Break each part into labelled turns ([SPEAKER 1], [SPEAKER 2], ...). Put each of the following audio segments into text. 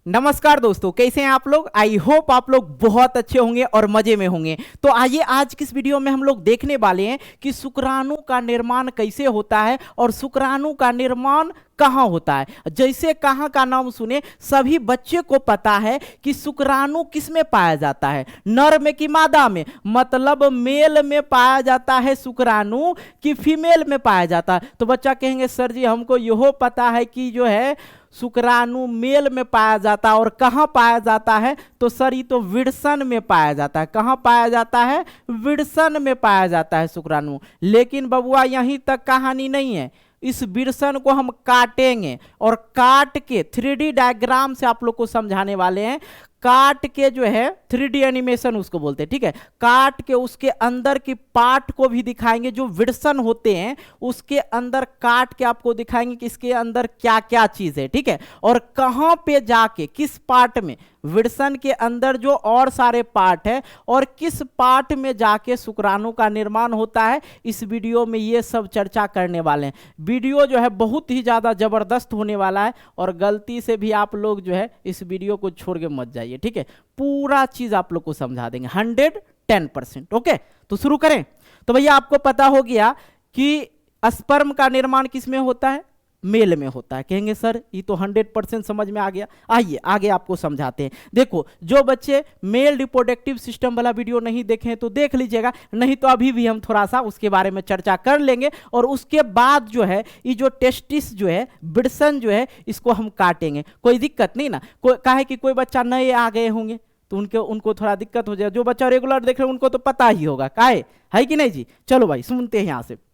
[SPEAKER 1] नमस्कार दोस्तों, कैसे हैं आप लोग। आई होप आप लोग बहुत अच्छे होंगे और मजे में होंगे। तो आइए आज की इस वीडियो में हम लोग देखने वाले हैं कि शुक्राणु का निर्माण कैसे होता है और शुक्राणु का निर्माण कहाँ होता है। जैसे कहाँ का नाम सुने सभी बच्चे को पता है कि शुक्राणु किस में पाया जाता है, नर में कि मादा में, मतलब मेल में पाया जाता है शुक्राणु कि फीमेल में पाया जाता है। तो बच्चा कहेंगे सर जी हमको यह पता है कि जो है शुक्राणु मेल में पाया जाता है और कहाँ पाया जाता है, तो सर ये तो विड्सन में पाया जाता है। कहाँ पाया जाता है? विड्सन में पाया जाता है शुक्राणु। लेकिन बबुआ यहीं तक कहानी नहीं है, इस विड्सन को हम काटेंगे और काट के 3D डायग्राम से आप लोग को समझाने वाले हैं। काट के जो है 3D एनिमेशन उसको बोलते हैं, ठीक है। काट के उसके अंदर की पार्ट को भी दिखाएंगे, जो विड्सन होते हैं उसके अंदर काट के आपको दिखाएंगे कि इसके अंदर क्या क्या चीज है, ठीक है। और कहां पे जाके किस पार्ट में विड्सन के अंदर जो और सारे पार्ट है और किस पार्ट में जाके शुक्राणु का निर्माण होता है, इस वीडियो में ये सब चर्चा करने वाले हैं। वीडियो जो है बहुत ही ज्यादा जबरदस्त होने वाला है और गलती से भी आप लोग जो है इस वीडियो को छोड़ के मत जाइए, ठीक है। पूरा चीज आप लोग को समझा देंगे 110%। ओके, तो शुरू करें। तो भैया आपको पता हो गया कि स्पर्म का निर्माण किस में होता है? मेल में होता है। कहेंगे सर ये तो 100% समझ में आ गया। आइए आगे आपको समझाते हैं। देखो, जो बच्चे मेल रिप्रोडक्टिव सिस्टम वाला वीडियो नहीं देखे हैं तो देख लीजिएगा, नहीं तो अभी भी हम थोड़ा सा उसके बारे में चर्चा कर लेंगे और उसके बाद जो है ये जो टेस्टिस जो है, विड्सन जो है, इसको हम काटेंगे। कोई दिक्कत नहीं ना। काहे कि कोई बच्चा नए आ गए होंगे तो उनको थोड़ा दिक्कत हो जाए। जो बच्चा रेगुलर देख रहे हैं उनको तो पता ही होगा, काहे है कि नहीं जी। चलो भाई सुनते हैं यहां से।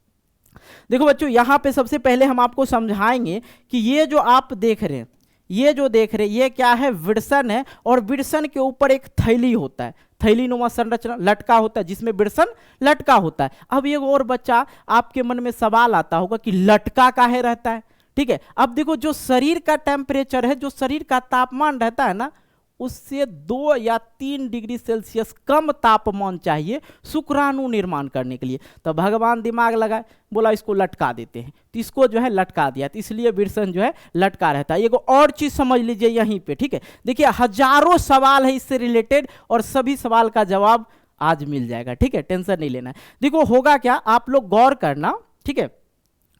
[SPEAKER 1] देखो बच्चों, यहां पे सबसे पहले हम आपको समझाएंगे कि ये जो आप देख रहे हैं, ये क्या है? विड्सन है और विड्सन के ऊपर एक थैली होता है, थैली नुमा संरचना लटका होता है जिसमें विड्सन लटका होता है। अब एक और बच्चा आपके मन में सवाल आता होगा कि लटका काहे रहता है, ठीक है। अब देखो, जो शरीर का टेम्परेचर है, जो शरीर का तापमान रहता है ना, उससे 2 या 3 डिग्री सेल्सियस कम तापमान चाहिए शुक्राणु निर्माण करने के लिए। तो भगवान दिमाग लगाए, बोला इसको लटका देते हैं, तो इसको जो है लटका दिया, तो इसलिए विड्सन जो है लटका रहता है। एक और चीज समझ लीजिए यहीं पे, ठीक है। देखिए हजारों सवाल है इससे रिलेटेड और सभी सवाल का जवाब आज मिल जाएगा, ठीक है, टेंशन नहीं लेना है। देखो होगा क्या, आप लोग गौर करना, ठीक है।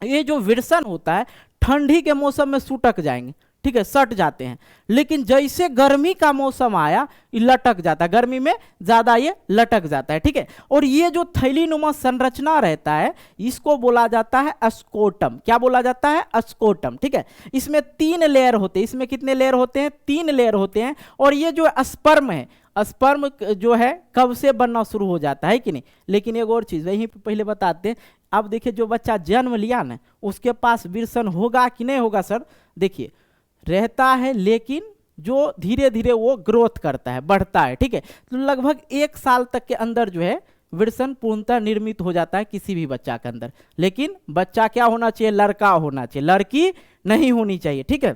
[SPEAKER 1] ये जो विड्सन होता है ठंडी के मौसम में सुटक जाएंगे, ठीक है, सट जाते हैं। लेकिन जैसे गर्मी का मौसम आया ये लटक जाता है, गर्मी में ज्यादा ये लटक जाता है, ठीक है। और ये जो थैलीनुमा संरचना रहता है इसको बोला जाता है अस्कोटम। क्या बोला जाता है? अस्कोटम, ठीक है। इसमें 3 लेयर होते हैं। इसमें कितने लेयर होते हैं? 3 लेयर होते हैं। और ये जो स्पर्म है, स्पर्म जो है कब से बनना शुरू हो जाता है कि नहीं। लेकिन एक और चीज वहीं पहले बताते हैं। अब देखिए, जो बच्चा जन्म लिया ना उसके पास विड्सन होगा कि नहीं होगा? सर देखिए रहता है, लेकिन जो धीरे धीरे वो ग्रोथ करता है, बढ़ता है, ठीक है। तो लगभग 1 साल तक के अंदर जो है विड्सन पूर्णतः निर्मित हो जाता है किसी भी बच्चा के अंदर। लेकिन बच्चा क्या होना चाहिए? लड़का होना चाहिए, लड़की नहीं होनी चाहिए, ठीक है।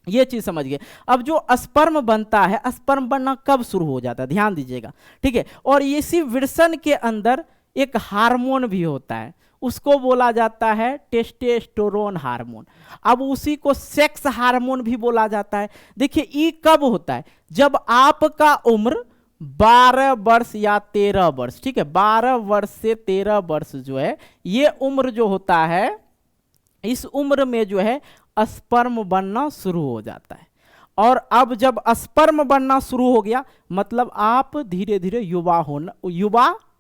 [SPEAKER 1] ये चीज समझ गए। अब जो स्पर्म बनता है, स्पर्म बनना कब शुरू हो जाता है? ध्यान दीजिएगा, ठीक है। और इसी विड्सन के अंदर एक हार्मोन भी होता है, उसको बोला जाता है टेस्टोस्टेरोन हार्मोन। अब उसी को सेक्स हार्मोन भी बोला जाता है। देखिए ये कब होता है? जब आपका उम्र 12 वर्ष या 13 वर्ष, ठीक है, 12 वर्ष से 13 वर्ष जो है ये उम्र जो होता है, इस उम्र में जो है स्पर्म बनना शुरू हो जाता है। और अब जब स्पर्म बनना शुरू हो गया मतलब आप धीरे धीरे युवा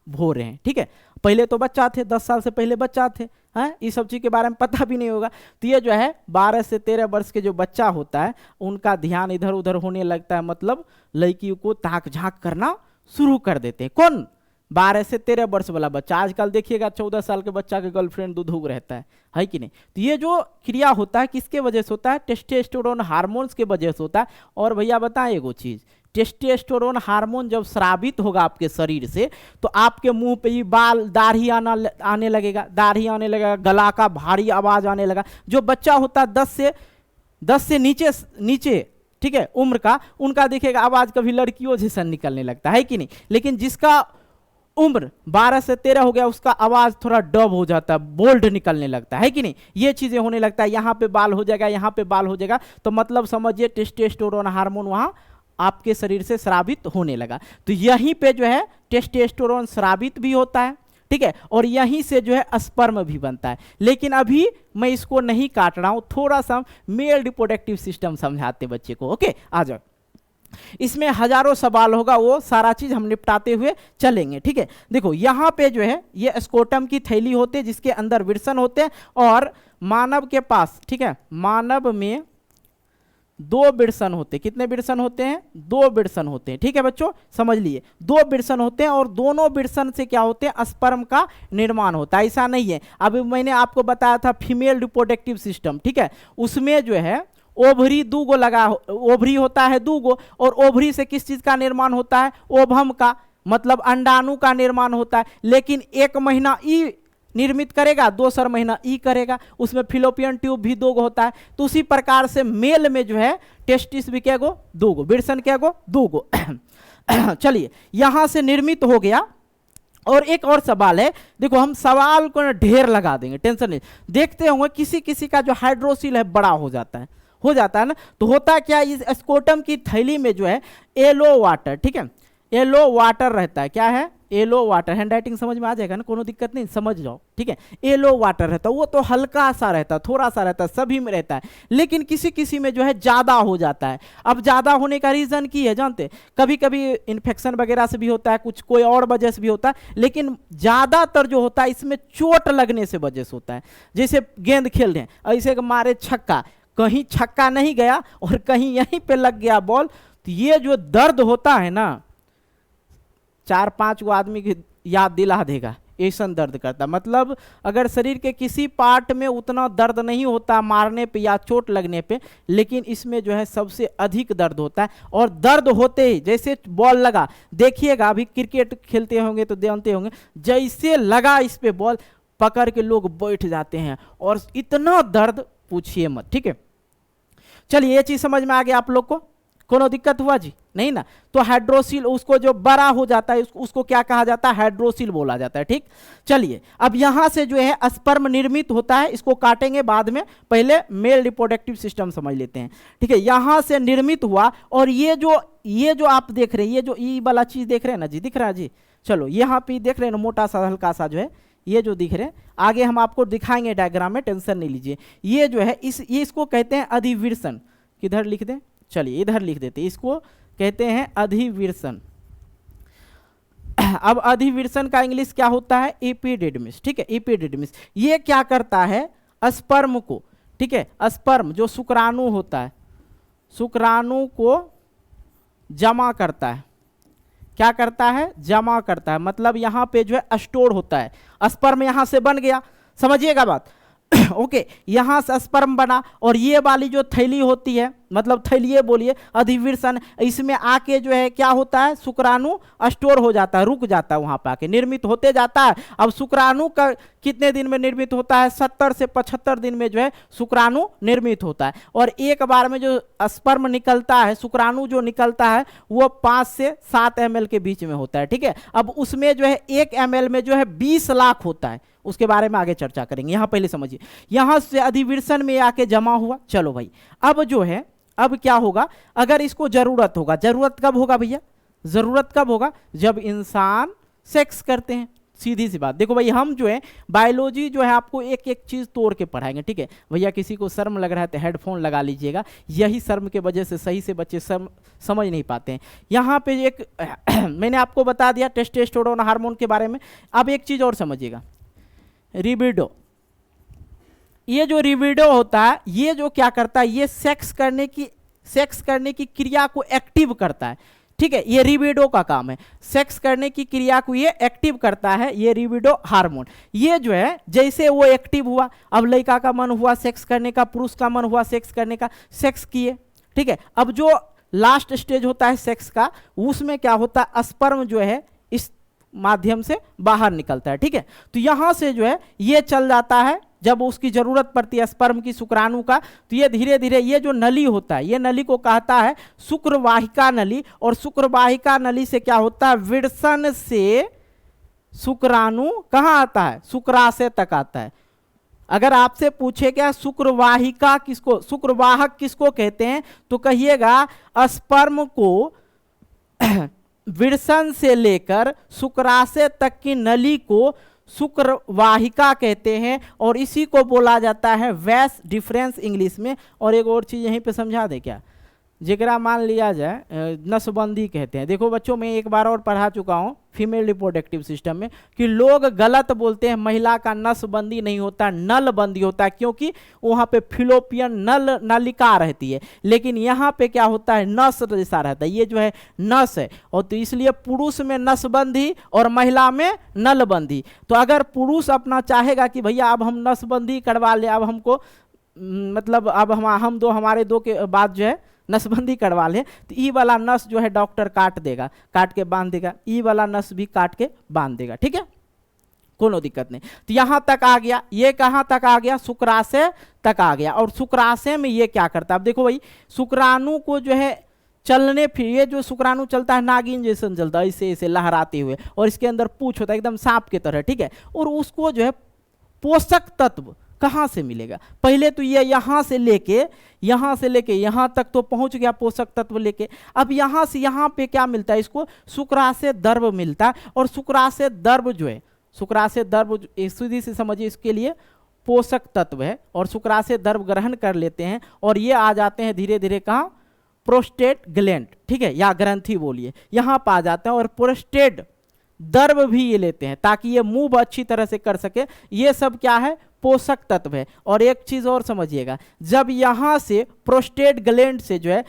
[SPEAKER 1] हो रहे हैं, ठीक है। पहले तो बच्चा थे, 10 साल से पहले बच्चा थे, हैं, इस सब चीज के बारे में पता भी नहीं होगा। तो ये जो है 12 से 13 वर्ष के जो बच्चा होता है उनका ध्यान इधर उधर होने लगता है, मतलब लड़कियों को ताक झांक करना शुरू कर देते हैं। कौन? 12 से 13 वर्ष वाला बच्चा। आजकल देखिएगा 14 साल के बच्चा के गर्लफ्रेंड दूध रहता है कि नहीं। तो ये जो क्रिया होता है किसके वजह से होता है? टेस्टोस्टेरोन हार्मोन्स के वजह से होता है। और भैया बताएं एगो चीज, टेस्टोस्टेरोन हार्मोन जब स्रावित होगा आपके शरीर से तो आपके मुंह पे ये बाल दाढ़ी आने लगेगा, गला का भारी आवाज आने लगा। जो बच्चा होता है 10 से नीचे, ठीक है, उम्र का, उनका देखिएगा आवाज कभी लड़कियों जैसा निकलने लगता है कि नहीं। लेकिन जिसका उम्र 12 से 13 हो गया, उसका आवाज थोड़ा डब हो जाता है, बोल्ड निकलने लगता है कि नहीं, ये चीजें होने लगता है, यहाँ पे बाल हो जाएगा, यहाँ पे बाल हो जाएगा, तो मतलब समझिए टेस्टोस्टेरोन हार्मोन वहाँ आपके शरीर से स्रावित होने लगा। तो यहीं पे जो है टेस्टोस्टेरोन स्रावित भी होता है, ठीक है, और यहीं से जो है स्पर्म भी बनता है। लेकिन अभी मैं इसको नहीं काट रहा हूं, थोड़ा सा मेल रिप्रोडक्टिव सिस्टम समझाते बच्चे को। ओके, आ जाओ, इसमें हजारों सवाल होगा, वो सारा चीज हम निपटाते हुए चलेंगे, ठीक है। देखो यहाँ पे जो है ये स्कोटम की थैली होते हैं जिसके अंदर विरसन होते हैं, और मानव के पास, ठीक है, मानव में 2 बिरसन होते हैं। कितने बिरसन होते हैं? 2 बिरसन होते हैं, ठीक है बच्चों, समझ लिए, 2 बिरसन होते हैं, और दोनों बिरसन से क्या होते हैं? स्पर्म का निर्माण होता है। ऐसा नहीं है, अभी मैंने आपको बताया था फीमेल रिप्रोडक्टिव सिस्टम, ठीक है, उसमें जो है ओवरी 2 गो लगा, ओवरी होता है 2 गो, और ओवरी से किस चीज का निर्माण होता है? ओवम का, मतलब अंडाणु का निर्माण होता है। लेकिन 1 महीना ई निर्मित करेगा, दूसरा महीना ई करेगा, उसमें फिलोपियन ट्यूब भी 2 गो होता है। तो उसी प्रकार से मेल में जो है टेस्टिस भी क्या गो? 2 गो, बिरसन क्या गो? 2 गो। चलिए, यहां से निर्मित हो गया। और एक और सवाल है, देखो हम सवाल को ढेर लगा देंगे, टेंशन नहीं। देखते होंगे किसी किसी का जो हाइड्रोसिल है बड़ा हो जाता है ना। तो होता क्या, इस स्कोटम की थैली में जो है येलो वाटर, ठीक है, येलो वाटर रहता है। क्या है? Yellow water. हैंड राइटिंग समझ में आ जाएगा ना, कोनो दिक्कत नहीं, समझ जाओ, ठीक है। येलो वाटर रहता है, वो तो हल्का सा रहता है, थोड़ा सा रहता है, सभी में रहता है, लेकिन किसी किसी में जो है ज्यादा हो जाता है। अब ज्यादा होने का रीजन की है जानते? कभी कभी इन्फेक्शन वगैरह से भी होता है, कुछ कोई और वजह से भी होता है, लेकिन ज्यादातर जो होता है इसमें चोट लगने से वजह से होता है। जैसे गेंद खेल रहे हैं, ऐसे मारे छक्का, कहीं छक्का नहीं गया और कहीं यहीं पे लग गया बॉल, तो ये जो दर्द होता है ना, 4-5 को आदमी की याद दिला देगा, ऐसा दर्द करता। मतलब अगर शरीर के किसी पार्ट में उतना दर्द नहीं होता मारने पे या चोट लगने पे, लेकिन इसमें जो है सबसे अधिक दर्द होता है। और दर्द होते ही जैसे बॉल लगा, देखिएगा अभी क्रिकेट खेलते होंगे तो जानते होंगे, जैसे लगा इस पे बॉल, पकड़ के लोग बैठ जाते हैं, और इतना दर्द पूछिए मत, ठीक है। चलिए, ये चीज समझ में आ गया आप लोग को? कोनो दिक्कत हुआ जी? नहीं ना। तो हाइड्रोसिल, उसको जो बड़ा हो जाता है उसको क्या कहा जाता है? हाइड्रोसिल बोला जाता है, ठीक। चलिए, अब यहां से जो है स्पर्म निर्मित होता है, इसको काटेंगे बाद में, पहले मेल रिप्रोडक्टिव सिस्टम समझ लेते हैं, ठीक है। यहां से निर्मित हुआ, और ये जो आप देख रहे हैं, ये जो ई वाला चीज देख रहे हैं ना जी, दिख रहा है जी? चलो, यहाँ पे देख रहे हैं ना, मोटा सा हल्का सा जो है, ये जो दिख रहे हैं, आगे हम आपको दिखाएंगे डायग्राम में, टेंशन नहीं लीजिए। ये जो है ये इसको कहते हैं अधिविरसन। किधर लिख दें? चलिए इधर लिख देते हैं, इसको कहते हैं अधिविरसन। अब अधिविरसन का इंग्लिश क्या होता है? एपिडिडमिस, ठीक है, एपिडिडमिस। ये क्या करता है? स्पर्म को, ठीक है, स्पर्म जो शुक्राणु होता है, शुक्राणु को जमा करता है। क्या करता है? जमा करता है, मतलब यहां पे जो है स्टोर होता है। स्पर्म यहां से बन गया, समझिएगा बात। ओके, यहां से स्पर्म बना, और ये वाली जो थैली होती है, मतलब थैलिए बोलिए, अधिविरसन, इसमें आके जो है क्या होता है? शुक्राणु स्टोर हो जाता है, रुक जाता है, वहां पे आके निर्मित होते जाता है। अब शुक्राणु का कितने दिन में निर्मित होता है? 70 से 75 दिन में जो है शुक्राणु निर्मित होता है। और एक बार में जो स्पर्म निकलता है, शुक्राणु जो निकलता है, वो 5 से 7 ml के बीच में होता है, ठीक है। अब उसमें जो है 1 ml में जो है 20 लाख होता है, उसके बारे में आगे चर्चा करेंगे। यहां पहले समझिए, यहां से अधिविरसन में आके जमा हुआ। चलो भाई, अब जो है, अब क्या होगा? अगर इसको जरूरत होगा, जरूरत कब होगा भैया? जरूरत कब होगा? जब इंसान सेक्स करते हैं, सीधी सी बात। देखो भाई, हम जो है बायोलॉजी जो है आपको एक एक चीज तोड़ के पढ़ाएंगे, ठीक है भैया। किसी को शर्म लग रहा है तो हेडफोन लगा लीजिएगा, यही शर्म के वजह से सही से बच्चे समझ नहीं पाते हैं। यहाँ पे एक मैंने आपको बता दिया टेस्टोस्टेरोन हार्मोन के बारे में। अब एक चीज और समझिएगा, लिबिडो। ये जो लिबिडो होता है, ये जो क्या करता है? ये सेक्स करने की क्रिया को एक्टिव करता है, ठीक है। ये लिबिडो का काम है, सेक्स करने की क्रिया को ये एक्टिव करता है, ये लिबिडो हार्मोन। ये जो है जैसे वो एक्टिव हुआ, अब लड़का का मन हुआ सेक्स करने का, पुरुष का मन हुआ सेक्स करने का, सेक्स किए, ठीक है। अब जो लास्ट स्टेज होता है सेक्स का, उसमें क्या होता है? स्पर्म जो है इस माध्यम से बाहर निकलता है, ठीक है। तो यहां से जो है ये चल जाता है, जब उसकी जरूरत पड़ती है स्पर्म की, शुक्राणु का, तो ये धीरे धीरे ये जो नली होता है, ये नली को कहता है शुक्रवाहिका नली। और शुक्रवाहिका नली से क्या होता है? विरसन से शुक्राणु कहाँ आता है, शुक्राशय तक आता है। अगर आपसे पूछे क्या शुक्रवाहिका किसको, शुक्रवाहक किसको कहते हैं, तो कहिएगा स्पर्म को विरसन से लेकर शुक्राशय तक की नली को शुक्रवाहिका कहते हैं, और इसी को बोला जाता है वैस डिफरेंस इंग्लिश में। और एक और चीज यहीं पे समझा दे क्या, जेकरा मान लिया जाए नसबंदी कहते हैं। देखो बच्चों, मैं एक बार और पढ़ा चुका हूँ फीमेल रिप्रोडक्टिव सिस्टम में कि लोग गलत बोलते हैं, महिला का नसबंदी नहीं होता, नलबंदी होता है, क्योंकि वहाँ पे फिलोपियन नलिका रहती है, लेकिन यहाँ पे क्या होता है, नस जैसा रहता है, ये जो है नस है। और तो इसलिए पुरुष में नसबंदी और महिला में नलबंदी। तो अगर पुरुष अपना चाहेगा कि भैया अब हम नसबंदी करवा ले, अब हमको मतलब अब हम दो, हमारे दो के बाद जो है नसबंदी करवा ले, तो ई वाला नस जो है डॉक्टर काट देगा, काट के बांध देगा, ई वाला नस भी काट के बांध देगा, ठीक है, कोनो दिक्कत नहीं। तो यहां तक आ गया, ये कहां तक आ गया, शुक्राशय तक आ गया। और शुक्राशय में ये क्या करता है, अब देखो भाई, शुक्राणु को जो है चलने, फिर ये जो शुक्राणु चलता है नागिन जैसे चलता है, ऐसे ऐसे लहराते हुए, और इसके अंदर पूंछ होता है एकदम सांप की तरह, ठीक है। और उसको जो है पोषक तत्व कहाँ से मिलेगा, पहले तो ये यहाँ से लेके यहाँ तक तो पहुँच गया पोषक तत्व लेके। अब यहाँ से यहाँ पे क्या मिलता है, इसको शुक्राशय द्रव मिलता है। और शुक्राशय द्रव जो है, शुक्राशय द्रव सीधी से समझिए, इसके लिए पोषक तत्व है, और शुक्राशय द्रव ग्रहण कर लेते हैं, और ये आ जाते हैं धीरे धीरे कहाँ, प्रोस्टेट ग्लैंड, ठीक है, या ग्रंथि बोलिए, यहाँ पर आ जाते हैं, और प्रोस्टेट द्रव भी ये लेते हैं ताकि ये मूव अच्छी तरह से कर सके। ये सब क्या है, पोषक तत्व है। और एक चीज और समझिएगा, जब यहां से प्रोस्टेट ग्लैंड से जो है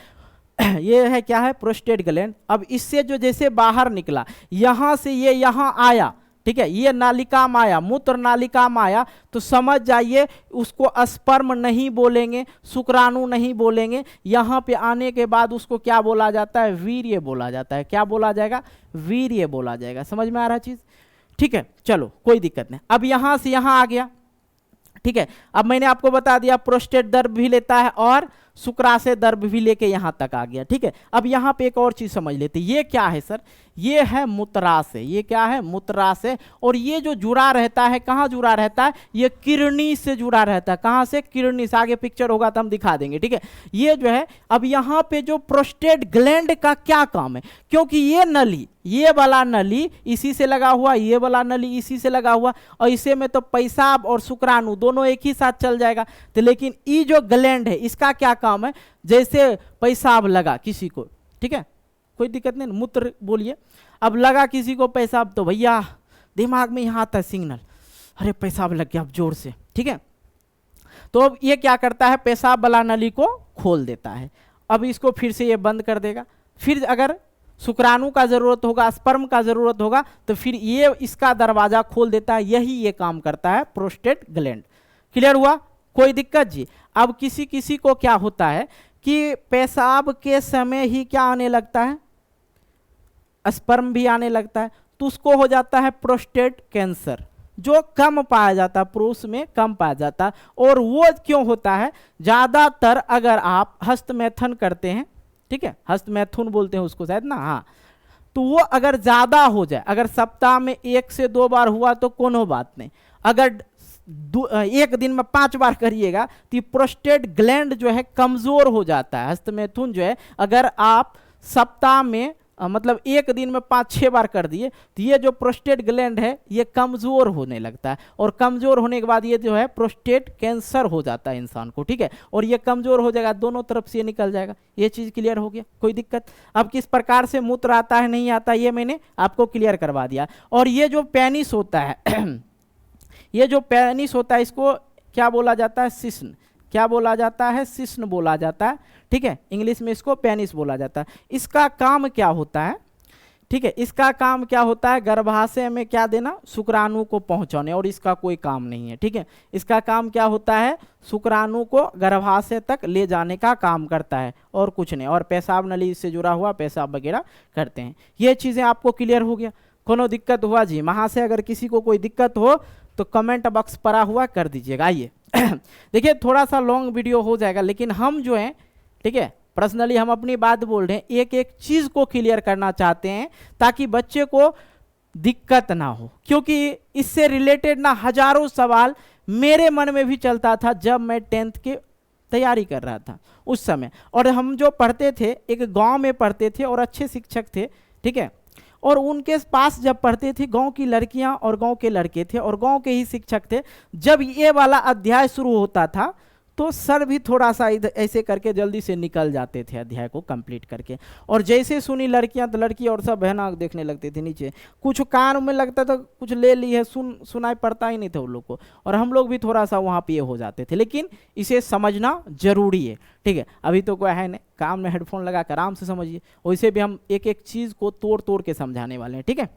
[SPEAKER 1] ये है क्या है, प्रोस्टेट ग्लैंड, अब इससे जो जैसे बाहर निकला, यहां से ये यहां आया, ठीक है, ये नालिका में आया, मूत्र नालिका में आया, तो समझ जाइए उसको स्पर्म नहीं बोलेंगे, शुक्राणु नहीं बोलेंगे। यहाँ पे आने के बाद उसको क्या बोला जाता है, वीर्य बोला जाता है। क्या बोला जाएगा, वीर्य बोला जाएगा। समझ में आ रहा चीज, ठीक है, चलो कोई दिक्कत नहीं। अब यहाँ से यहाँ आ गया, ठीक है। अब मैंने आपको बता दिया प्रोस्टेट द्रव भी लेता है और शुक्राशय द्रव भी लेके यहां तक आ गया, ठीक है। अब यहां पे एक और चीज समझ लेते, ये क्या है सर, ये है मूत्राशय। ये क्या है, मूत्राशय। और ये जो जुड़ा रहता है, कहाँ जुड़ा रहता है, ये किडनी से जुड़ा रहता है। कहाँ से, किडनी से। आगे पिक्चर होगा तो हम दिखा देंगे, ठीक है। ये जो है, अब यहाँ पे जो प्रोस्टेट ग्लैंड का क्या काम है, क्योंकि ये नली, ये वाला नली इसी से लगा हुआ, ये वाला नली इसी से लगा हुआ, और इसे में तो पेशाब और शुक्राणु दोनों एक ही साथ चल जाएगा। तो लेकिन ये जो ग्लैंड है, इसका क्या काम है, जैसे पेशाब लगा किसी को, ठीक है, कोई दिक्कत नहीं, मूत्र बोलिए, अब लगा किसी को पेशाब, तो भैया दिमाग में यहाँ आता है सिग्नल, अरे पेशाब लग गया, अब जोर से, ठीक है। तो अब ये क्या करता है, पेशाब वाला नली को खोल देता है। अब इसको फिर से ये बंद कर देगा। फिर अगर शुक्राणु का जरूरत होगा, स्पर्म का जरूरत होगा, तो फिर ये इसका दरवाजा खोल देता है। यही ये काम करता है प्रोस्टेट ग्लैंड। क्लियर हुआ, कोई दिक्कत जी। अब किसी किसी को क्या होता है कि पेशाब के समय ही क्या आने लगता है, स्पर्म भी आने लगता है, तो उसको हो जाता है प्रोस्टेट कैंसर, जो कम पाया जाता है, पुरुष में कम पाया जाता है। और वो क्यों होता है, ज्यादातर अगर आप हस्तमैथुन करते हैं, ठीक है, हस्तमैथुन बोलते हैं उसको शायद ना, हाँ, तो वो अगर ज्यादा हो जाए, अगर सप्ताह में 1 से 2 बार हुआ तो कोनो बात नहीं, अगर एक दिन में 5 बार करिएगा तो प्रोस्टेट ग्लैंड जो है कमजोर हो जाता है। हस्तमैथुन जो है अगर आप सप्ताह में मतलब एक दिन में 5-6 बार कर दिए तो ये जो प्रोस्टेट ग्लैंड है ये कमजोर होने लगता है, और कमजोर होने के बाद ये जो है प्रोस्टेट कैंसर हो जाता है इंसान को, ठीक है। और ये कमजोर हो जाएगा, दोनों तरफ से ये निकल जाएगा। ये चीज क्लियर हो गया, कोई दिक्कत। अब किस प्रकार से मूत्र आता है नहीं आता ये मैंने आपको क्लियर करवा दिया। और ये जो पेनिस होता है ये जो पेनिस होता है इसको क्या बोला जाता है, शिश्न। क्या बोला जाता है, शिश्न बोला जाता है, ठीक है, इंग्लिश में इसको पेनिस बोला जाता है। इसका काम क्या होता है, ठीक है, इसका काम क्या होता है, गर्भाशय में क्या देना, शुक्राणु को पहुंचाने, और इसका कोई काम नहीं है, ठीक है। इसका काम क्या होता है, शुक्राणु को गर्भाशय तक ले जाने का काम करता है, और कुछ नहीं। और पेशाब नली से जुड़ा हुआ पेशाब वगैरह करते हैं। ये चीजें आपको क्लियर हो गया, कोनो दिक्कत हुआ जी महाशय, अगर किसी को कोई दिक्कत हो तो कमेंट बॉक्स पड़ा हुआ कर दीजिएगा। आइए देखिए, थोड़ा सा लॉन्ग वीडियो हो जाएगा, लेकिन हम जो है, ठीक है, पर्सनली हम अपनी बात बोल रहे हैं, एक एक चीज को क्लियर करना चाहते हैं ताकि बच्चे को दिक्कत ना हो, क्योंकि इससे रिलेटेड ना हजारों सवाल मेरे मन में भी चलता था जब मैं 10th की तैयारी कर रहा था उस समय। और हम जो पढ़ते थे एक गांव में पढ़ते थे और अच्छे शिक्षक थे, ठीक है, और उनके पास जब पढ़ते थे गांव की लड़कियां और गांव के लड़के थे और गांव के ही शिक्षक थे। जब ये वाला अध्याय शुरू होता था तो सर भी थोड़ा सा इधर ऐसे करके जल्दी से निकल जाते थे अध्याय को कंप्लीट करके। और जैसे सुनी लड़कियां तो लड़की और सब बहना देखने लगते थे नीचे, कुछ कान में लगता था कुछ ले ली है, सुनाई पड़ता ही नहीं था उन लोग को, और हम लोग भी थोड़ा सा वहाँ पे हो जाते थे। लेकिन इसे समझना जरूरी है, ठीक है। अभी तो कोई है नहीं, कान में हेडफोन लगा कर आराम से समझिए, वैसे भी हम एक एक चीज़ को तोड़ तोड़ के समझाने वाले हैं, ठीक है।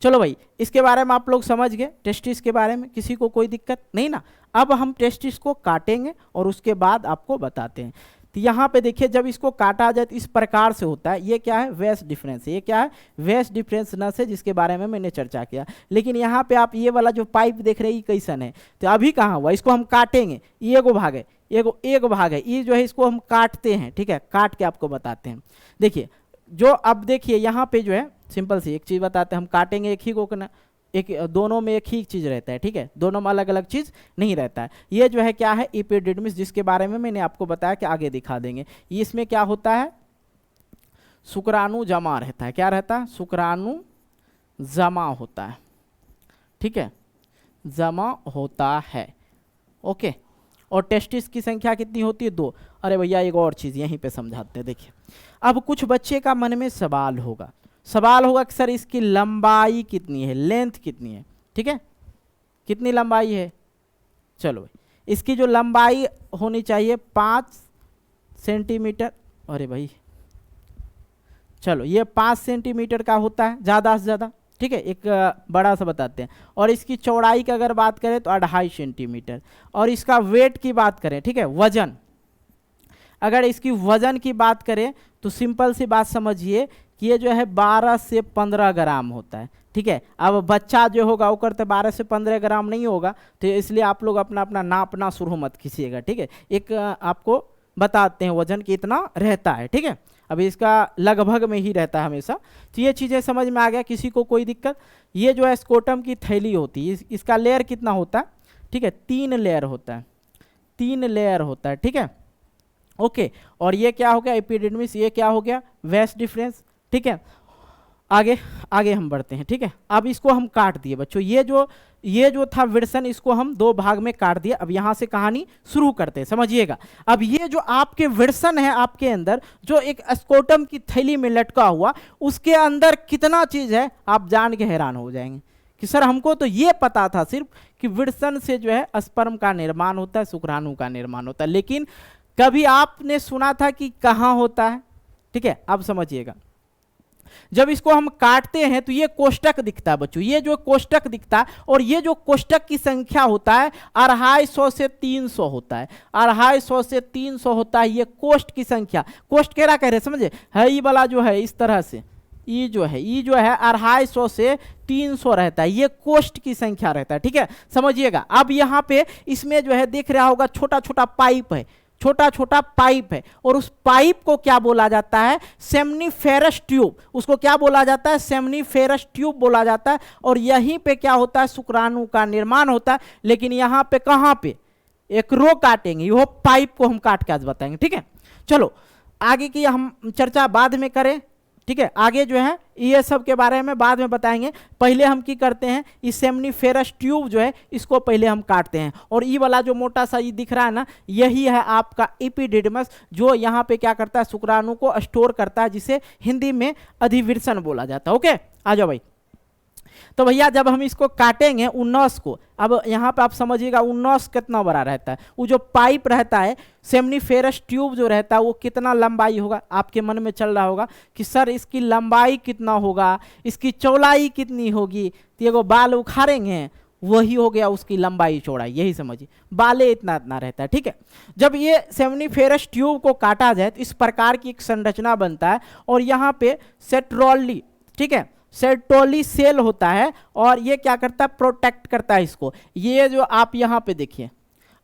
[SPEAKER 1] चलो भाई, इसके बारे में आप लोग समझ गए, टेस्टिस के बारे में किसी को कोई दिक्कत नहीं ना। अब हम टेस्टिस को काटेंगे और उसके बाद आपको बताते हैं। तो यहाँ पे देखिए, जब इसको काटा जाए तो इस प्रकार से होता है। ये क्या है? Vast difference. ये क्या है? वेस्ट डिफरेंस नस है, जिसके बारे में मैंने चर्चा किया। लेकिन यहाँ पे आप ये वाला जो पाइप देख रहे हैं, ये कैसन है? तो अभी कहाँ हुआ, इसको हम काटेंगे। ये एगो भाग है, एक भाग है, ये जो है इसको हम काटते हैं, ठीक है। काट के आपको बताते हैं। देखिए, जो अब देखिए यहाँ पे जो है सिंपल सी एक चीज़ बताते हैं, हम काटेंगे एक ही को ना, एक दोनों में एक ही चीज़ रहता है, ठीक है, दोनों में अलग अलग चीज़ नहीं रहता है। ये जो है क्या है? एपिडिडमिस, जिसके बारे में मैंने आपको बताया कि आगे दिखा देंगे। ये इसमें क्या होता है? शुक्राणु जमा रहता है। क्या रहता है? शुक्राणु जमा होता है, ठीक है, जमा होता है, ओके। और टेस्टिस की संख्या कितनी होती है? 2। अरे भैया एक और चीज़ यहीं पे समझाते हैं। देखिए, अब कुछ बच्चे का मन में सवाल होगा कि सर इसकी लंबाई कितनी है, लेंथ कितनी है, ठीक है, कितनी लंबाई है? चलो भाई, इसकी जो लंबाई होनी चाहिए 5 सेंटीमीटर। अरे भाई चलो, ये 5 सेंटीमीटर का होता है ज़्यादा से ज़्यादा, ठीक है। एक बड़ा सा बताते हैं। और इसकी चौड़ाई की अगर बात करें तो 2.5 सेंटीमीटर। और इसका वेट की बात करें, ठीक है, वजन, अगर इसकी वजन की बात करें तो सिंपल सी बात समझिए कि ये जो है 12 से 15 ग्राम होता है, ठीक है। अब बच्चा जो होगा वो करते 12 से 15 ग्राम नहीं होगा, तो इसलिए आप लोग अपना अपना नापना शुरू मत कीजिएगा, ठीक है। एक आपको बताते हैं वजन कितना रहता है, ठीक है। अभी इसका लगभग में ही रहता है हमेशा। तो ये चीज़ें समझ में आ गया, किसी को कोई दिक्कत? ये जो है स्कोटम की थैली होती है, इसका लेयर कितना होता है? ठीक है, 3 लेयर होता है, 3 लेयर होता है, ठीक है, ओके। और ये क्या हो गया? एपिडिडमिस। ये क्या हो गया? वेस्ट डिफरेंस, ठीक है। आगे हम बढ़ते हैं, ठीक है। अब इसको हम काट दिए बच्चों, ये जो था विड्सन, इसको हम 2 भाग में काट दिया। अब यहाँ से कहानी शुरू करते हैं, समझिएगा। अब ये जो आपके विड्सन है आपके अंदर, जो एक स्कोटम की थैली में लटका हुआ, उसके अंदर कितना चीज़ है आप जान के हैरान हो जाएंगे कि सर हमको तो ये पता था सिर्फ कि विड्सन से जो है स्पर्म का निर्माण होता है, शुक्राणु का निर्माण होता है। लेकिन कभी आपने सुना था कि कहाँ होता है? ठीक है, अब समझिएगा। जब इसको हम काटते हैं तो ये कोष्टक दिखता है बच्चों, ये जो कोष्टक दिखता है, और ये जो कोष्टक की संख्या होता है 250 से 300 होता है, 250 से 300 होता है ये कोष्ठ की संख्या। कोष्ठ कह रहे समझे, है ये वाला जो है इस तरह से, ये जो है 250 से 300 रहता है, ये कोष्ठ की संख्या रहता है, ठीक है, समझिएगा। अब यहाँ पे इसमें जो है देख रहा होगा छोटा छोटा पाइप है, छोटा छोटा पाइप है, और उस पाइप को क्या बोला जाता है? Seminiferous tube. उसको क्या बोला जाता है? सेमनीफेरस ट्यूब बोला जाता है। और यहीं पे क्या होता है? शुक्राणु का निर्माण होता है। लेकिन यहाँ पे कहाँ पे? एक रो काटेंगे, वो पाइप को हम काट के आज बताएंगे, ठीक है। चलो आगे की हम चर्चा बाद में करें, ठीक है। आगे जो है ये सब के बारे में बाद में बताएंगे। पहले हम की करते हैं, इस सेमनीफेरस ट्यूब जो है इसको पहले हम काटते हैं। और ये वाला जो मोटा सा ये दिख रहा है ना, यही है आपका एपिडिडमस, जो यहाँ पे क्या करता है? शुक्राणु को स्टोर करता है, जिसे हिंदी में अधिविर्सन बोला जाता है, ओके। आ जाओ भाई। तो भैया जब हम इसको काटेंगे उन्नस को, अब यहाँ पे आप समझिएगा उन्नस कितना बड़ा रहता है। वो जो पाइप रहता है, सेमनीफेरस ट्यूब जो रहता है, वो कितना लंबाई होगा? आपके मन में चल रहा होगा कि सर इसकी लंबाई कितना होगा, इसकी चौड़ाई कितनी होगी? तो ये वो बाल उखाड़ेंगे, वही हो गया उसकी लंबाई चौड़ाई, यही समझिए, बाले इतना इतना रहता है, ठीक है। जब ये सेमनीफेरस ट्यूब को काटा जाए तो इस प्रकार की एक संरचना बनता है, और यहाँ पे सेट्रोली, ठीक है, सेट्रोली सेल होता है, और ये क्या करता है? प्रोटेक्ट करता है इसको। ये जो आप यहाँ पे देखिए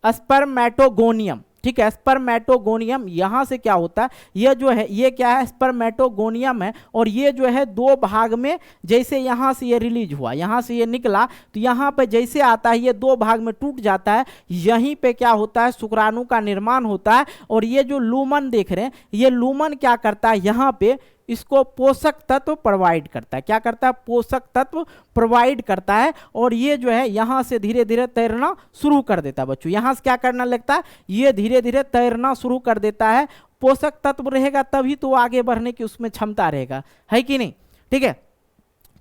[SPEAKER 1] स्पर्मेटोगोनियम, ठीक है, स्पर्मेटोगोनियम, यहां से क्या होता है, ये जो है ये क्या है, स्पर्मेटोगोनियम है, और ये जो है दो भाग में, जैसे यहां से ये रिलीज हुआ, यहां से ये निकला, तो यहां पे जैसे आता है ये दो भाग में टूट जाता है, यहीं पे क्या होता है, शुक्राणु का निर्माण होता है। और ये जो लूमन देख रहे हैं, ये लूमन क्या करता है, यहां पे इसको पोषक तत्व प्रोवाइड करता है। क्या करता है, पोषक तत्व प्रोवाइड करता है, और ये जो है यहां से धीरे धीरे तैरना शुरू कर देता है बच्चों। यहां से क्या करना लगता है, ये धीरे धीरे तैरना शुरू कर देता है। पोषक तत्व रहेगा तभी तो आगे बढ़ने की उसमें क्षमता रहेगा, है कि नहीं। ठीक है,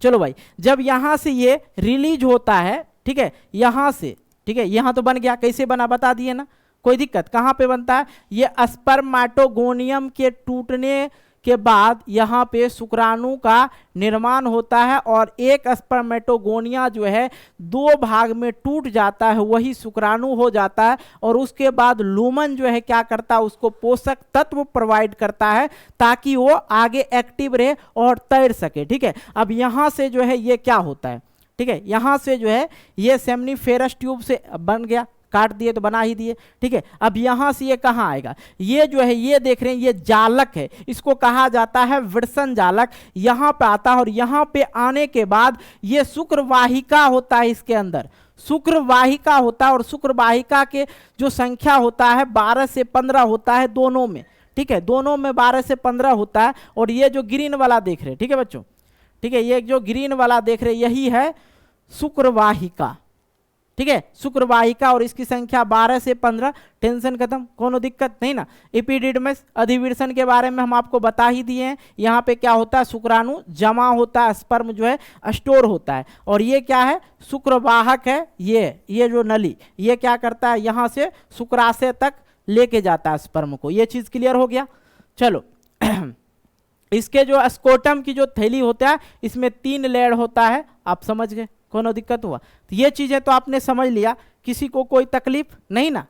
[SPEAKER 1] चलो भाई, जब यहां से ये रिलीज होता है, ठीक है, यहां से, ठीक है, यहां तो बन गया, कैसे बना बता दिए ना, कोई दिक्कत, कहां पे बनता है, ये स्पर्मेटोगोनियम के टूटने के बाद यहाँ पे शुक्राणु का निर्माण होता है, और एक स्पर्मेटोगोनिया जो है दो भाग में टूट जाता है, वही शुक्राणु हो जाता है। और उसके बाद लूमन जो है क्या करता है, उसको पोषक तत्व प्रोवाइड करता है ताकि वो आगे एक्टिव रहे और तैर सके। ठीक है, अब यहाँ से जो है ये क्या होता है, ठीक है, यहाँ से जो है ये सेमनीफेरस ट्यूब से बन गया, काट दिए तो बना ही दिए। ठीक है, अब यहां से ये कहां आएगा, ये जो है ये देख रहे हैं ये जालक है, इसको कहा जाता है विल्सन जालक, यहां पे आता है। और यहां पे आने के बाद ये शुक्रवाहिका होता है, इसके अंदर शुक्रवाहिका होता है, और शुक्रवाहिका के जो संख्या होता है 12 से 15 होता है दोनों में। ठीक है, दोनों में 12 से 15 होता है। और ये जो ग्रीन वाला देख रहे हैं, ठीक है बच्चों, ठीक है, ये जो ग्रीन वाला देख रहे हैं यही है शुक्रवाहिका। ठीक है, शुक्रवाहिका, और इसकी संख्या 12 से 15। टेंशन खत्म, कोनो दिक्कत नहीं ना। एपिडिडमिस अधिविर्षण के बारे में हम आपको बता ही दिए हैं। यहाँ पे क्या होता है, शुक्राणु जमा होता है, स्पर्म जो है स्टोर होता है। और ये क्या है, शुक्रवाहक है, ये जो नली, ये क्या करता है, यहाँ से शुक्राशय तक लेके जाता है स्पर्म को। ये चीज क्लियर हो गया। चलो इसके जो स्कोटम की जो थैली होता है, इसमें 3 लेयर होता है, आप समझ गए, कोनो दिक्कत हुआ, तो ये चीजें तो आपने समझ लिया, किसी को कोई तकलीफ नहीं ना,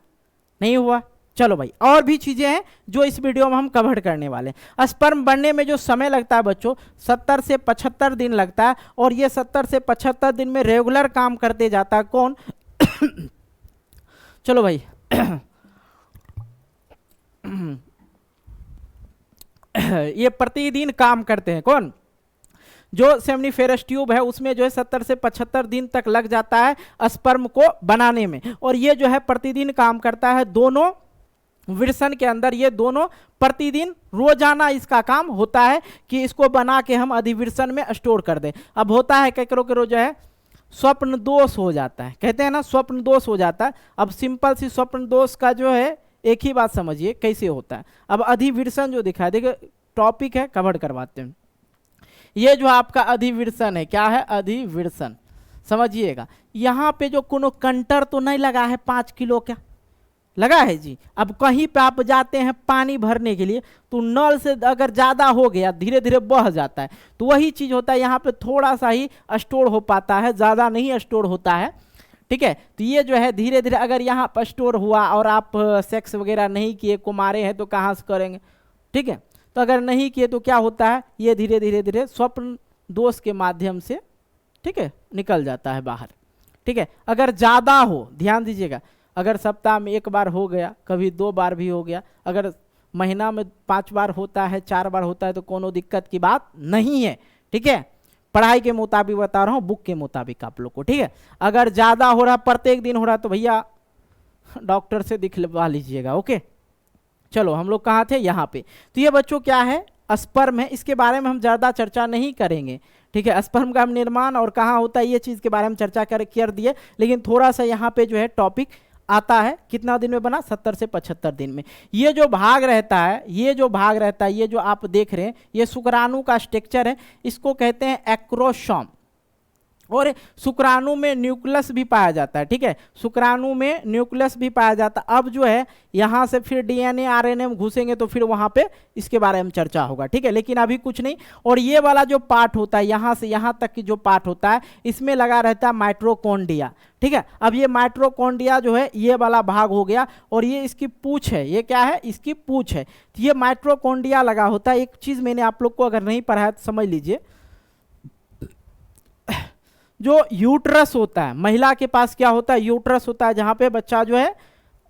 [SPEAKER 1] नहीं हुआ। चलो भाई, और भी चीजें हैं जो इस वीडियो में हम कवर करने वाले हैं। स्पर्म बनने में जो समय लगता है बच्चों 70 से 75 दिन लगता है, और ये 70 से 75 दिन में रेगुलर काम करते जाता है कौन चलो भाई ये प्रतिदिन काम करते हैं कौन, जो सेमनीफेरस ट्यूब है उसमें जो है 70 से 75 दिन तक लग जाता है स्पर्म को बनाने में। और ये जो है प्रतिदिन काम करता है दोनों विल्सन के अंदर, ये दोनों प्रतिदिन रोजाना इसका काम होता है कि इसको बना के हम अधिविर्षण में स्टोर कर दें। अब होता है करो करो जो है स्वप्न दोष हो जाता है, कहते हैं ना स्वप्न दोष हो जाता है। अब सिंपल सी स्वप्न दोष का जो है एक ही बात समझिए कैसे होता है। अब अधिविर्षण जो दिखा है, देखिए टॉपिक है कवर करवाते हैं। ये जो आपका अधिविर्षण है, क्या है अधिविर्षण, समझिएगा। यहाँ पे जो कोनो कंटर तो नहीं लगा है 5 किलो का, लगा है जी। अब कहीं पे आप जाते हैं पानी भरने के लिए, तो नल से अगर ज़्यादा हो गया धीरे धीरे बह जाता है, तो वही चीज़ होता है, यहाँ पे थोड़ा सा ही स्टोर हो पाता है, ज़्यादा नहीं स्टोर होता है। ठीक है, तो ये जो है धीरे धीरे अगर यहाँ पर स्टोर हुआ और आप सेक्स वगैरह नहीं किए, कुमारे हैं, तो कहाँ से करेंगे। ठीक है, तो अगर नहीं किए तो क्या होता है, ये धीरे धीरे धीरे स्वप्न दोष के माध्यम से, ठीक है, निकल जाता है बाहर। ठीक है, अगर ज़्यादा हो, ध्यान दीजिएगा, अगर सप्ताह में 1 बार हो गया, कभी 2 बार भी हो गया, अगर महीना में 5 बार होता है, 4 बार होता है, तो कोनो दिक्कत की बात नहीं है। ठीक है, पढ़ाई के मुताबिक बता रहा हूँ, बुक के मुताबिक आप लोग को। ठीक है, अगर ज़्यादा हो रहा, प्रत्येक दिन हो रहा, तो भैया डॉक्टर से दिखवा लीजिएगा। ओके, चलो हम लोग कहाँ थे, यहाँ पे। तो ये बच्चों क्या है, स्पर्म है, इसके बारे में हम ज़्यादा चर्चा नहीं करेंगे। ठीक है, स्पर्म का निर्माण और कहाँ होता है ये चीज़ के बारे में चर्चा कर दिए, लेकिन थोड़ा सा यहाँ पे जो है टॉपिक आता है, कितना दिन में बना, 70 से 75 दिन में। ये जो भाग रहता है, ये जो भाग रहता है, ये जो आप देख रहे हैं, ये शुक्राणु का स्ट्रक्चर है, इसको कहते हैं एक्रोसोम। और शुक्राणु में न्यूक्लियस भी पाया जाता है। ठीक है, शुक्राणु में न्यूक्लियस भी पाया जाता है। अब जो है यहाँ से फिर डीएनए आरएनए में घुसेंगे तो फिर वहाँ पे इसके बारे में चर्चा होगा। ठीक है, लेकिन अभी कुछ नहीं। और ये वाला जो पार्ट होता है, यहाँ से यहाँ तक की जो पार्ट होता है, इसमें लगा रहता है माइटोकॉन्ड्रिया। ठीक है, अब ये माइटोकॉन्ड्रिया जो है ये वाला भाग हो गया, और ये इसकी पूंछ है, ये क्या है, इसकी पूंछ है। तो ये माइटोकॉन्ड्रिया लगा होता है। एक चीज़ मैंने आप लोग को अगर नहीं पढ़ा है तो समझ लीजिए, जो यूट्रस होता है, महिला के पास क्या होता है, यूट्रस होता है, जहाँ पे बच्चा जो है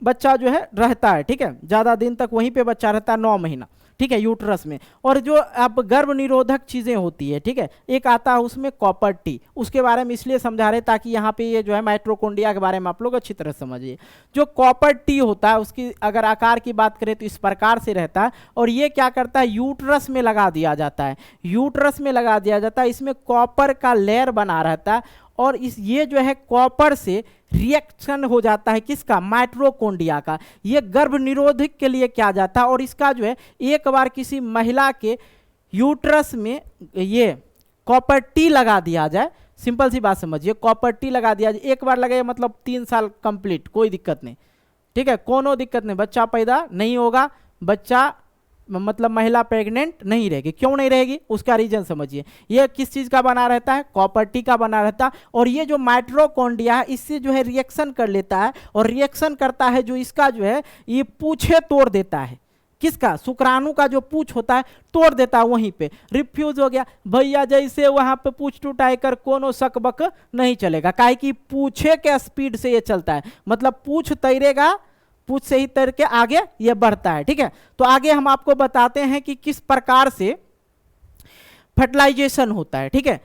[SPEAKER 1] बच्चा जो है रहता है, ठीक है, ज़्यादा दिन तक वहीं पे बच्चा रहता है, 9 महीना, ठीक है, यूट्रस में। और जो अब गर्भ निरोधक चीज़ें होती है, ठीक है, एक आता है उसमें कॉपर टी, उसके बारे में इसलिए समझा रहे ताकि यहाँ पे ये जो है माइटोकॉन्ड्रिया के बारे में आप लोग अच्छी तरह समझिए। जो कॉपर टी होता है उसकी अगर आकार की बात करें तो इस प्रकार से रहता है, और ये क्या करता है, यूट्रस में लगा दिया जाता है, यूट्रस में लगा दिया जाता है, इसमें कॉपर का लेयर बना रहता है, और इस ये जो है कॉपर से रिएक्शन हो जाता है किसका, माइटोकॉन्ड्रिया का। ये गर्भ निरोधक के लिए किया जाता है, और इसका जो है एक बार किसी महिला के यूट्रस में ये कॉपर टी लगा दिया जाए, सिंपल सी बात समझिए, कॉपर टी लगा दिया जाए, एक बार लगाए मतलब 3 साल कंप्लीट, कोई दिक्कत नहीं, ठीक है, कोनो दिक्कत नहीं, बच्चा पैदा नहीं होगा, बच्चा मतलब महिला प्रेग्नेंट नहीं रहेगी। क्यों नहीं रहेगी, उसका रीजन समझिए। ये किस चीज का बना रहता है, कॉपर टी का बना रहता है, और ये जो माइटोकॉन्ड्रिया है इससे जो है रिएक्शन कर लेता है, और रिएक्शन करता है जो इसका जो है ये पूछे तोड़ देता है, किसका, शुक्राणु का जो पूछ होता है तोड़ देता है, वहीं पे रिफ्यूज हो गया भैया, जैसे वहां पे पूछ टूटाई कर कोनो सकबक नहीं चलेगा, काहे कि पूछे के स्पीड से ये चलता है, मतलब पूछ तैरेगा, पूछ से ही तैर के आगे ये बढ़ता है, ठीक है। तो आगे हम आपको बताते हैं कि किस प्रकार से फर्टिलाइजेशन होता है, ठीक है।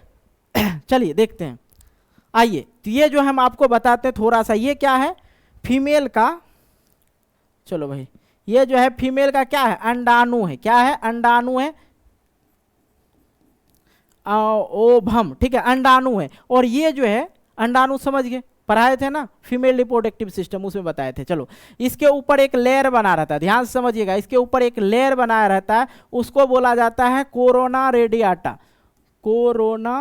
[SPEAKER 1] चलिए देखते हैं, आइए, तो ये जो हम आपको बताते हैं थोड़ा सा, ये क्या है, फीमेल का, चलो भाई, ये जो है फीमेल का क्या है, अंडाणु है, क्या है, अंडाणु है, ओभम, ठीक है, अंडाणु है, और ये जो है अंडाणु समझ गए, पढ़ाए थे ना, फीमेल रिप्रोडक्टिव सिस्टम, उसमें बताए थे। चलो, इसके ऊपर एक लेयर बना रहता है, ध्यान से समझिएगा, इसके ऊपर एक लेयर बनाया रहता है, उसको बोला जाता है कोरोना रेडियाटा, कोरोना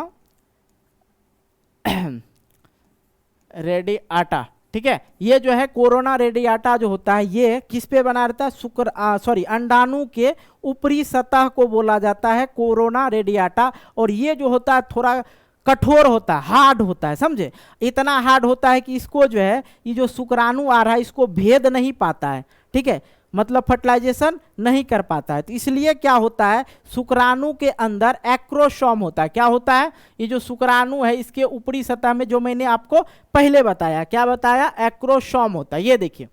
[SPEAKER 1] रेडियाटा, ठीक है। ये जो है कोरोना रेडियाटा जो होता है ये किस पे बना रहता है, अंडाणु के ऊपरी सतह को बोला जाता है कोरोना रेडियाटा, और ये जो होता है थोड़ा कठोर होता है, हार्ड होता है, समझे, इतना हार्ड होता है कि इसको जो है ये जो शुक्राणु आ रहा है इसको भेद नहीं पाता है, ठीक है, मतलब फर्टिलाइजेशन नहीं कर पाता है। तो इसलिए क्या होता है, शुक्राणु के अंदर एक्रोसोम होता है, क्या होता है, ये जो शुक्राणु है इसके ऊपरी सतह में जो मैंने आपको पहले बताया, क्या बताया, एक्रोसोम होता है, ये देखिए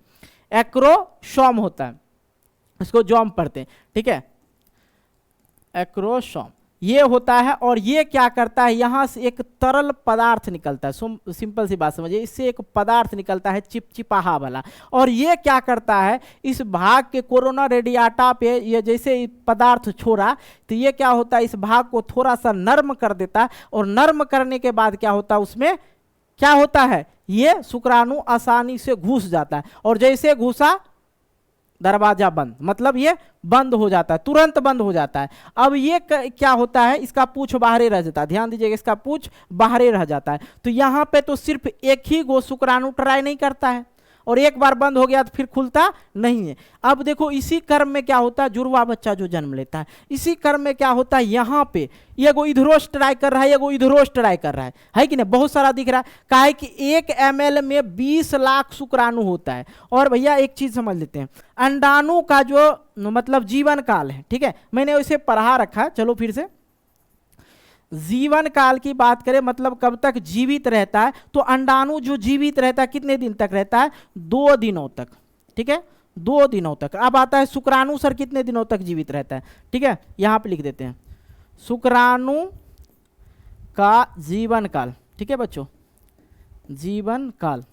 [SPEAKER 1] एक्रोसोम होता है, इसको जोम पढ़ते हैं, ठीक है, एक्रोसोम ये होता है, और ये क्या करता है, यहां से एक तरल पदार्थ निकलता है, सिंपल सी बात समझिए, इससे एक पदार्थ निकलता है चिपचिपाहा वाला, और ये क्या करता है, इस भाग के कोरोना रेडियाटा पे ये जैसे पदार्थ छोड़ा तो ये क्या होता है, इस भाग को थोड़ा सा नर्म कर देता है, और नर्म करने के बाद क्या होता है, उसमें क्या होता है, ये शुक्राणु आसानी से घुस जाता है, और जैसे घुसा दरवाजा बंद, मतलब ये बंद हो जाता है, तुरंत बंद हो जाता है। अब ये क्या होता है, इसका पूछ बाहर रह जाता है, ध्यान दीजिएगा, इसका पूछ बाहर रह जाता है, तो यहाँ पे तो सिर्फ एक ही गो शुक्राणु ट्राई नहीं करता है, और एक बार बंद हो गया तो फिर खुलता नहीं है। अब देखो इसी क्रम में क्या होता है, जुड़वा बच्चा जो जन्म लेता है, इसी क्रम में क्या होता है, यहाँ पे ये गो इधरोस ट्राई कर रहा है, ये गो इधरोस ट्राई कर रहा है कि नहीं, बहुत सारा दिख रहा है, काहे कि 1 ml में 20 लाख शुक्राणु होता है। और भैया एक चीज समझ लेते हैं, अंडाणु का जो मतलब जीवन काल है, ठीक है, मैंने उसे पढ़ा रखा, चलो फिर से, जीवन काल की बात करें मतलब कब तक जीवित रहता है, तो अंडाणु जो जीवित रहता है कितने दिन तक रहता है, 2 दिनों तक, ठीक है, 2 दिनों तक। अब आता है शुक्राणु सर कितने दिनों तक जीवित रहता है, ठीक है, यहां पे लिख देते हैं शुक्राणु का जीवन काल, ठीक है बच्चों, जीवन काल,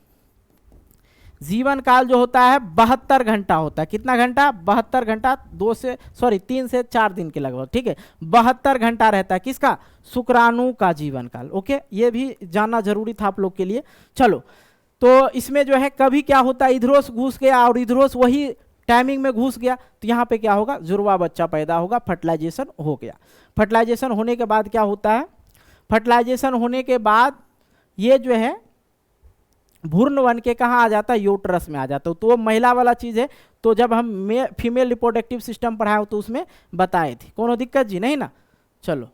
[SPEAKER 1] जीवन काल जो होता है 72 घंटा होता है, कितना घंटा, 72 घंटा, 3 से 4 दिन के लगभग, ठीक है, 72 घंटा रहता है किसका, शुक्राणु का जीवन काल। ओके, ये भी जानना जरूरी था आप लोग के लिए। चलो, तो इसमें जो है कभी क्या होता है, इधरोस घुस गया और इधरोस वही टाइमिंग में घुस गया, तो यहाँ पे क्या होगा, जुड़वा बच्चा पैदा होगा, फर्टिलाइजेशन हो गया। फर्टिलाइजेशन होने के बाद क्या होता है, फर्टिलाइजेशन होने के बाद ये जो है भ्रूण बन के कहाँ आ जाता है, यूट्रस में आ जाता है, तो वो महिला वाला चीज़ है। तो जब हम फीमेल रिप्रोडक्टिव सिस्टम पढ़ाए तो उसमें बताए थे, कोनो दिक्कत जी नहीं ना। चलो,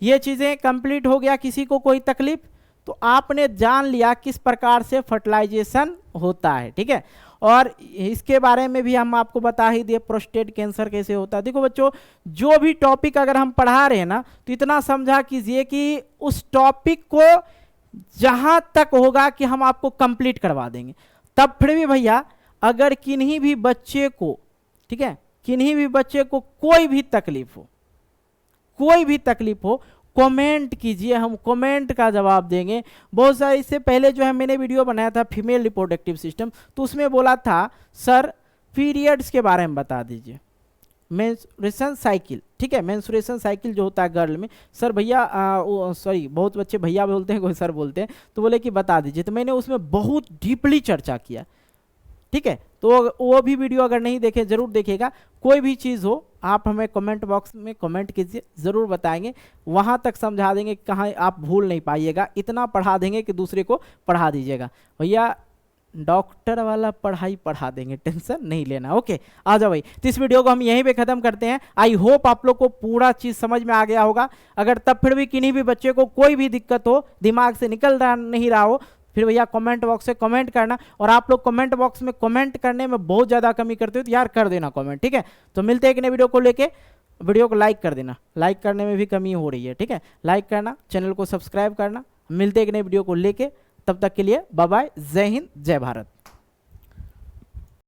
[SPEAKER 1] ये चीज़ें कंप्लीट हो गया, किसी को कोई तकलीफ, तो आपने जान लिया किस प्रकार से फर्टिलाइजेशन होता है, ठीक है। और इसके बारे में भी हम आपको बता ही दिए, प्रोस्टेट कैंसर कैसे होता है। देखो बच्चों, जो भी टॉपिक अगर हम पढ़ा रहे हैं ना, तो इतना समझा कीजिए कि उस टॉपिक को जहां तक होगा कि हम आपको कंप्लीट करवा देंगे, तब फिर भी भैया अगर किन्हीं भी बच्चे को, ठीक है, किन्हीं भी बच्चे को कोई भी तकलीफ हो, कोई भी तकलीफ हो, कमेंट कीजिए, हम कमेंट का जवाब देंगे। बहुत सारे, इससे पहले जो है मैंने वीडियो बनाया था फीमेल रिप्रोडक्टिव सिस्टम, तो उसमें बोला था सर पीरियड्स के बारे में बता दीजिए, मेंस्ट्रुएशन साइकिल, ठीक है, मेंस्ट्रुएशन साइकिल जो होता है गर्ल में, सर भैया सॉरी बहुत बच्चे भैया बोलते हैं, कोई सर बोलते हैं, तो बोले कि बता दीजिए। तो मैंने उसमें बहुत डीपली चर्चा किया, ठीक है, तो वो भी वीडियो अगर नहीं देखे जरूर देखिएगा। कोई भी चीज़ हो आप हमें कमेंट बॉक्स में कमेंट कीजिए, ज़रूर बताएंगे, वहाँ तक समझा देंगे, कहाँ आप भूल नहीं पाइएगा, इतना पढ़ा देंगे कि दूसरे को पढ़ा दीजिएगा। भैया डॉक्टर वाला पढ़ाई पढ़ा देंगे, टेंशन नहीं लेना। ओके, आ जाओ भाई, तो इस वीडियो को हम यहीं पे ख़त्म करते हैं। आई होप आप लोग को पूरा चीज़ समझ में आ गया होगा। अगर तब फिर भी किन्हीं भी बच्चे को कोई भी दिक्कत हो, दिमाग से निकल रहा नहीं रहा हो, फिर भैया कमेंट बॉक्स से कमेंट करना। और आप लोग कमेंट बॉक्स में कमेंट करने में बहुत ज़्यादा कमी करते हो, तो यार कर देना कमेंट, ठीक है। तो मिलते हैं एक नए वीडियो को लेके, वीडियो को लाइक कर देना, लाइक करने में भी कमी हो रही है, ठीक है, लाइक करना, चैनल को सब्सक्राइब करना। मिलते हैं एक नए वीडियो को लेके, तब तक के लिए बाय बाय, जय हिंद, जय भारत।